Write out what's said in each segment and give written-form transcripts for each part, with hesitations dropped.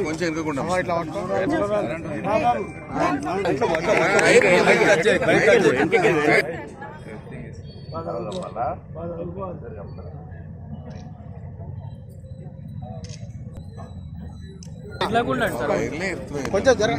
కొంచెం ఎక్కకుండా కొంచెం జర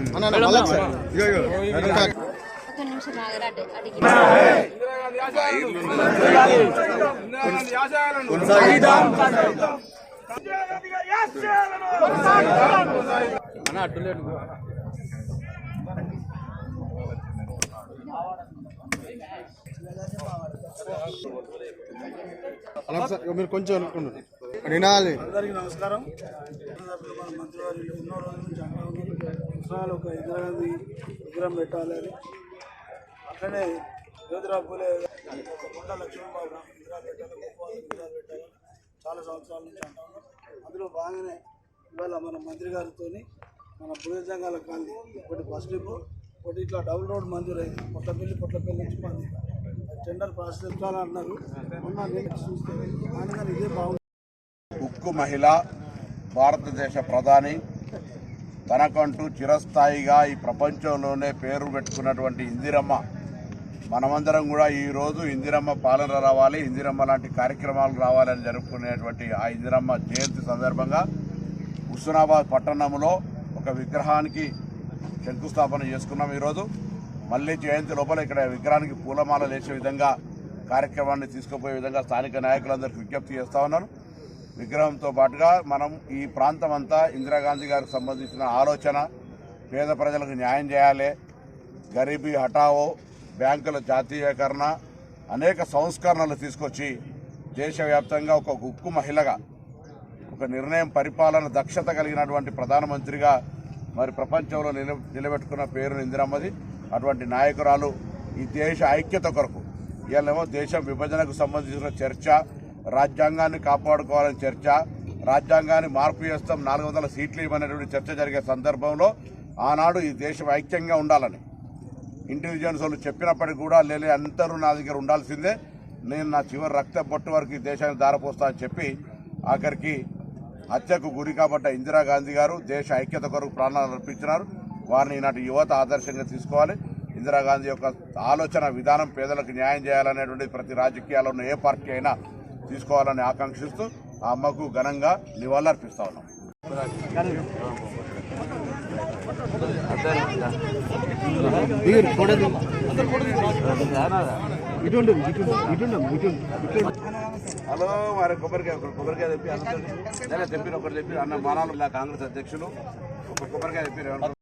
మీరు కొంచెం అనుకున్నారు వినాలి. అందరికీ నమస్కారం. మంత్రివారి ఎన్నో రోజుల నుంచి అంటా ఉన్నారు ఒక ఇందిరాగాంధీ విగ్రహం పెట్టాలని. అట్లనే జ్యోతిరావు పూలే కొండ లక్ష్మణబాబు విగ్రహాలు పెట్టాలి, గోపాల్ విగ్రహాలు పెట్టాలి చాలా సంవత్సరాల నుంచి అంటా ఉన్నాం. అందులో బాగానే ఇవాళ మన మంత్రి గారితో మన భుజంగాల కాలనీ ఒకటి బస్ డిపో, ఒకటి ఇట్లా డబుల్ రోడ్ మంజూరైంది. పొట్లపల్లి నుంచి మంది టెండర్ ప్రాసెస్ అన్నారు. మొన్న నేను చూస్తే కానీ ఇదే బాగుంది. ఉక్కు మహిళ, భారతదేశ ప్రధాని, తనకంటూ చిరస్థాయిగా ఈ ప్రపంచంలోనే పేరు పెట్టుకున్నటువంటి ఇందిరమ్మ, మనమందరం కూడా ఈరోజు ఇందిరమ్మ పాలన రావాలి, ఇందిరమ్మ లాంటి కార్యక్రమాలు రావాలని జరుపుకునేటువంటి ఆ ఇందిరమ్మ జయంతి సందర్భంగా హుస్నాబాద్ పట్టణంలో ఒక విగ్రహానికి శంకుస్థాపన చేసుకున్నాం. ఈరోజు మళ్ళీ జయంతి లోపల ఇక్కడ విగ్రహానికి పూలమాల వేసే విధంగా కార్యక్రమాన్ని తీసుకుపోయే విధంగా స్థానిక నాయకులందరికీ విజ్ఞప్తి చేస్తా ఉన్నాను. విగ్రహంతో పాటుగా మనం ఈ ప్రాంతం అంతా ఇందిరాగాంధీ గారికి సంబంధించిన ఆలోచన, పేద ప్రజలకు న్యాయం చేయాలి, గరీబీ హఠావో, బ్యాంకుల జాతీయకరణ, అనేక సంస్కరణలు తీసుకొచ్చి దేశవ్యాప్తంగా ఒక ఉక్కు మహిళగా, ఒక నిర్ణయం పరిపాలన దక్షత కలిగినటువంటి ప్రధానమంత్రిగా మరి ప్రపంచంలో నిలబెట్టుకున్న పేరు ఇందిరమ్మది. అటువంటి నాయకురాలు ఈ దేశ ఐక్యత కొరకు ఇవాళేమో దేశం విభజనకు సంబంధించిన చర్చ, రాజ్యాంగాన్ని కాపాడుకోవాలని చర్చ, రాజ్యాంగాన్ని మార్పు చేస్తాం 400 సీట్లు ఇవ్వనేటువంటి చర్చ జరిగే సందర్భంలో ఆనాడు ఈ దేశం ఐక్యంగా ఉండాలని ఇంటెలిజెన్స్ వాళ్ళు చెప్పినప్పటికీ కూడా లేలే అందరూ నా దగ్గర ఉండాల్సిందే, నేను నా చివరి రక్త బొట్టు వరకు ఈ దేశాన్ని దారపోస్తా అని చెప్పి ఆఖరికి హత్యకు గురి కాబట్ట ఇందిరాగాంధీ గారు దేశ ఐక్యత కొరకు ప్రాణాలు అర్పించినారు. వారిని ఈనాటి యువత ఆదర్శంగా తీసుకోవాలి. ఇందిరాగాంధీ యొక్క ఆలోచన విధానం పేదలకు న్యాయం చేయాలనేటువంటి ప్రతి రాజకీయాల్లో ఉన్న ఏ పార్టీ అయినా తీసుకోవాలని ఆకాంక్షిస్తూ ఆ అమ్మకు ఘనంగా నివాళులర్పిస్తా ఉన్నాం. హలో మరి కొబ్బరికాయ తెప్పి తెప్పిన ఒకటి చెప్పి అన్న మానాలు కాంగ్రెస్ అధ్యక్షులు ఒక కొబ్బరికాయ తెప్పారు.